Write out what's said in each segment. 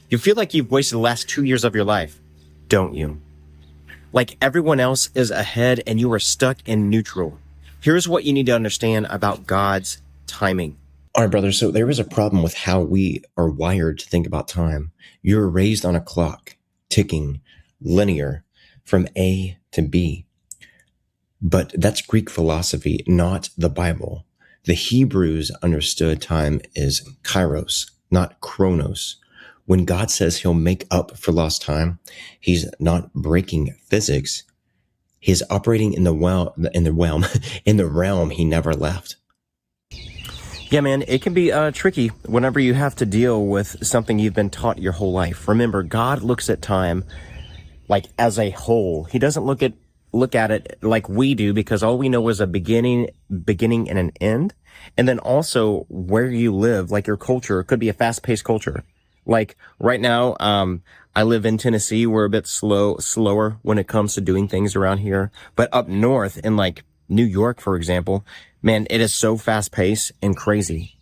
You feel like you've wasted the last 2 years of your life, don't you? Like everyone else is ahead and you are stuck in neutral. Here's what you need to understand about God's timing. All right, brother. So there is a problem with how we are wired to think about time. You're raised on a clock, ticking, linear, from A to B. But that's Greek philosophy, not the Bible. The Hebrews understood time as kairos, not chronos. When God says he'll make up for lost time, he's not breaking physics. He's operating in the realm he never left. Yeah, man, it can be tricky whenever you have to deal with something you've been taught your whole life. Remember, God looks at time like as a whole. He doesn't look at it like we do, because all we know is a beginning and an end. And then also where you live, like your culture, could be a fast-paced culture. Like right now, I live in Tennessee. We're a bit slower when it comes to doing things around here. But up north in like New York, for example, man, it is so fast-paced and crazy.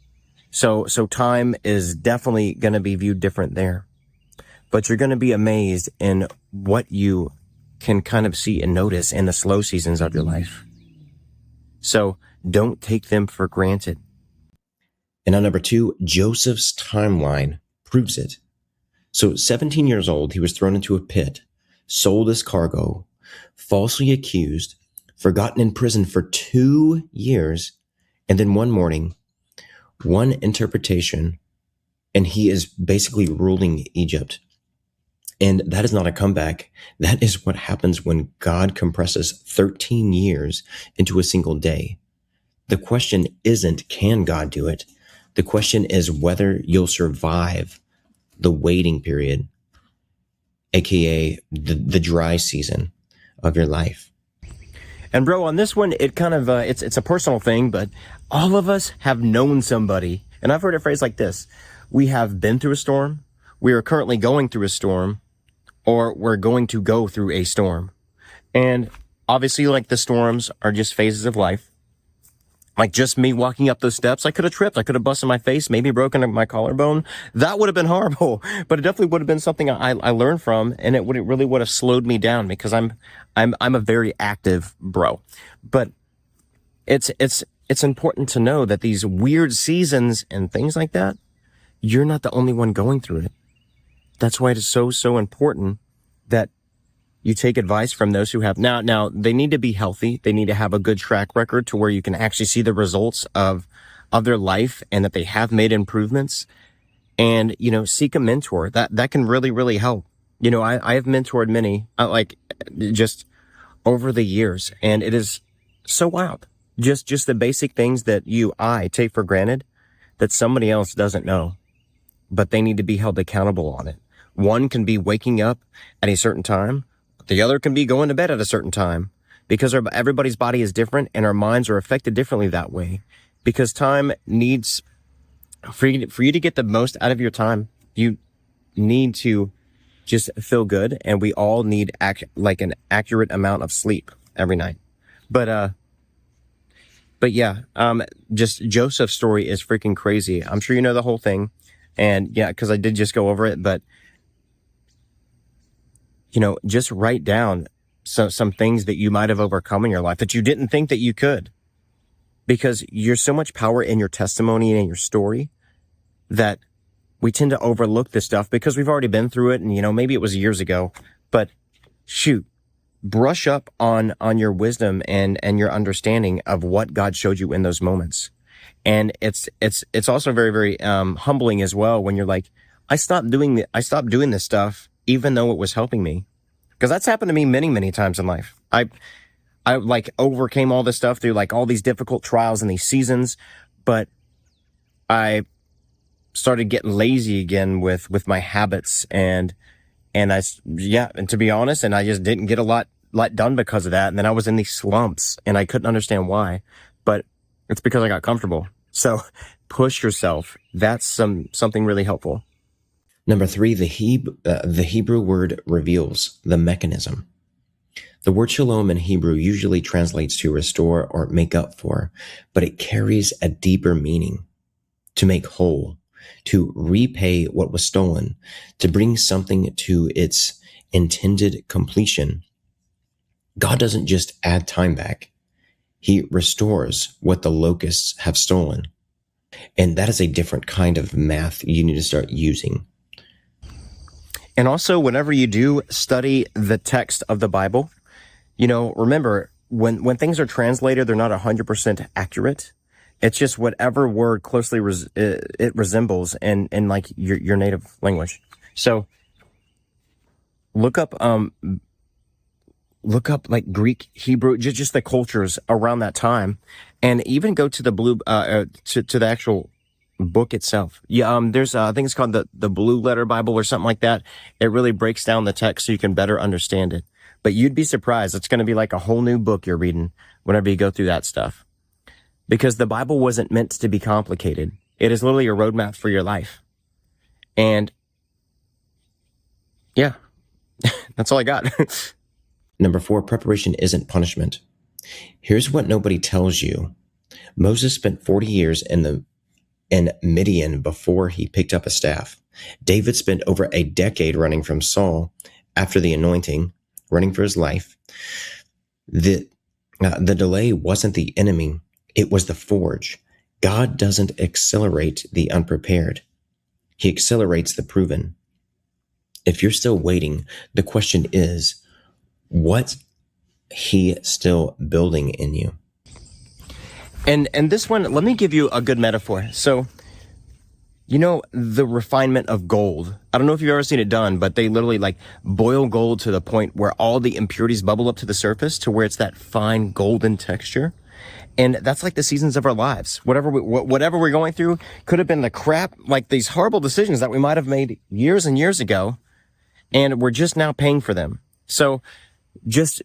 So time is definitely going to be viewed different there. But you're going to be amazed in what you can kind of see and notice in the slow seasons of your life. So don't take them for granted. And on number 2, Joseph's timeline proves it. So 17 years old, he was thrown into a pit, sold as cargo, falsely accused, forgotten in prison for 2 years, and then one morning, one interpretation, and he is basically ruling Egypt. And that is not a comeback. That is what happens when God compresses 13 years into a single day. The question isn't, can God do it? The question is whether you'll survive the waiting period, aka the dry season of your life. And bro, on this one, it kind of, it's a personal thing, but all of us have known somebody. And I've heard a phrase like this: we have been through a storm, we are currently going through a storm, or we're going to go through a storm. And obviously, like, the storms are just phases of life. Like just me walking up those steps, I could have tripped, I could have busted my face, maybe broken my collarbone. That would have been horrible, but it definitely would have been something I learned from, and it really would have slowed me down, because I'm a very active bro. But it's important to know that these weird seasons and things like that, you're not the only one going through it. That's why it is so important that you take advice from those who have. Now they need to be healthy. They need to have a good track record to where you can actually see the results of their life, and that they have made improvements. And, seek a mentor. That can really help. I have mentored many, just over the years, and it is so wild. Just the basic things that I take for granted that somebody else doesn't know, but they need to be held accountable on it. One can be waking up at a certain time. The other can be going to bed at a certain time, because everybody's body is different and our minds are affected differently that way. Because time needs, for you to get the most out of your time, you need to just feel good, and we all need an accurate amount of sleep every night. But yeah, just Joseph's story is freaking crazy. I'm sure you know the whole thing, and yeah, because I did just go over it, but just write down some things that you might have overcome in your life that you didn't think that you could, because you're so much power in your testimony and in your story that we tend to overlook this stuff because we've already been through it, and maybe it was years ago. But shoot, brush up on your wisdom and your understanding of what God showed you in those moments. And it's also very, very humbling as well when you're like, I stopped doing this stuff even though it was helping me. Because that's happened to me many, many times in life. I overcame all this stuff through all these difficult trials and these seasons, but I started getting lazy again with my habits, and to be honest, and I just didn't get a lot done because of that. And then I was in these slumps, and I couldn't understand why, but it's because I got comfortable. So push yourself. That's something really helpful. Number 3, the Hebrew word reveals the mechanism. The word shalom in Hebrew usually translates to restore or make up for, but it carries a deeper meaning: to make whole, to repay what was stolen, to bring something to its intended completion. God doesn't just add time back. He restores what the locusts have stolen. And that is a different kind of math you need to start using. And also, whenever you do study the text of the Bible, remember, when things are translated, they're not 100% accurate. It's just whatever word closely it resembles in like your native language. So look up like Greek, Hebrew, just the cultures around that time, and even go to the to the actual book itself. Yeah, there's I think it's called the Blue Letter Bible or something like that. It really breaks down the text so you can better understand it. But you'd be surprised. It's going to be like a whole new book you're reading whenever you go through that stuff. Because the Bible wasn't meant to be complicated. It is literally a roadmap for your life. And yeah, that's all I got. Number 4, preparation isn't punishment. Here's what nobody tells you. Moses spent 40 years in Midian before he picked up a staff. David spent over a decade running from Saul after the anointing, running for his life. The delay wasn't the enemy. It was the forge. God doesn't accelerate the unprepared. He accelerates the proven. If you're still waiting, the question is, what's he still building in you? And this one, let me give you a good metaphor. So, the refinement of gold. I don't know if you've ever seen it done, but they literally like boil gold to the point where all the impurities bubble up to the surface to where it's that fine golden texture. And that's like the seasons of our lives. Whatever we're going through could have been the crap, like these horrible decisions that we might have made years and years ago, and we're just now paying for them. So just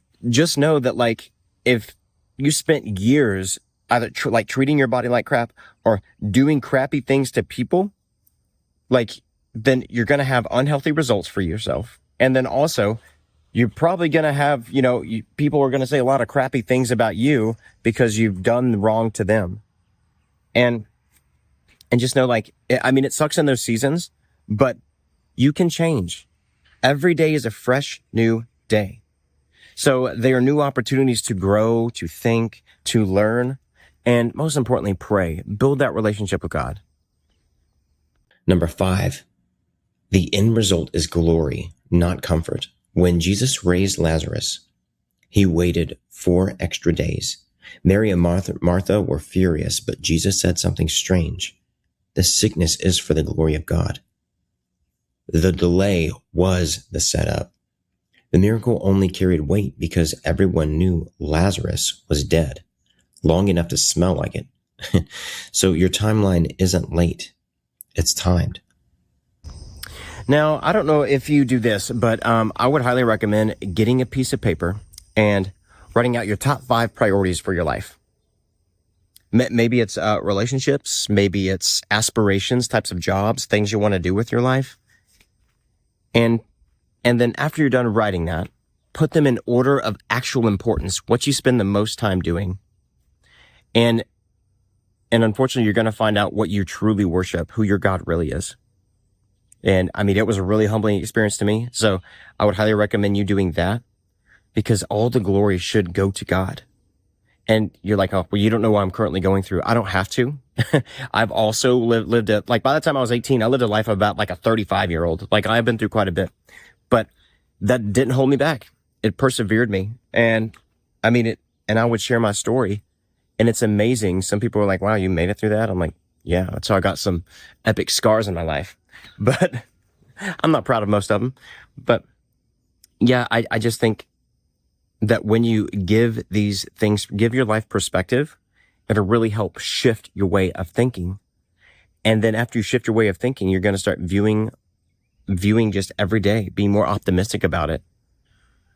know that, like, if you spent years either treating your body like crap or doing crappy things to people, like, then you're going to have unhealthy results for yourself. And then also, you're probably going to have, people are going to say a lot of crappy things about you because you've done wrong to them. And just know, like, it sucks in those seasons, but you can change. Every day is a fresh new day. So there are new opportunities to grow, to think, to learn, and most importantly, pray. Build that relationship with God. Number 5, the end result is glory, not comfort. When Jesus raised Lazarus, he waited 4 extra days. Mary and Martha were furious, but Jesus said something strange. The sickness is for the glory of God. The delay was the setup. The miracle only carried weight because everyone knew Lazarus was dead, long enough to smell like it. So your timeline isn't late. It's timed. Now, I don't know if you do this, but I would highly recommend getting a piece of paper and writing out your top 5 priorities for your life. Maybe it's relationships, maybe it's aspirations, types of jobs, things you want to do with your life. And then after you're done writing that, put them in order of actual importance, what you spend the most time doing. And unfortunately, you're going to find out what you truly worship, who your God really is. And it was a really humbling experience to me. So I would highly recommend you doing that, because all the glory should go to God. And you're like, oh, well, you don't know what I'm currently going through. I don't have to. I've also lived by the time I was 18, I lived a life of about like a 35-year-old. Like, I've been through quite a bit, but that didn't hold me back. It persevered me. And and I would share my story, and it's amazing. Some people are like, wow, you made it through that. I'm like, yeah, that's how I got some epic scars in my life. But I'm not proud of most of them. But yeah, I just think that when you give these things, give your life perspective, it'll really help shift your way of thinking. And then after you shift your way of thinking, you're going to start viewing just every day, being more optimistic about it.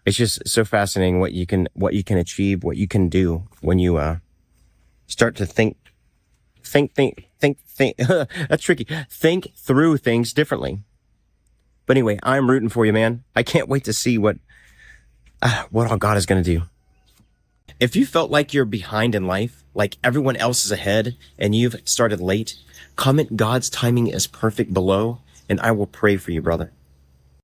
It's just so fascinating what you can achieve, what you can do when you start to think. That's tricky. Think through things differently. But anyway, I'm rooting for you, man. I can't wait to see what all God is going to do. If you felt like you're behind in life, like everyone else is ahead and you've started late, comment God's timing is perfect below, and I will pray for you, brother.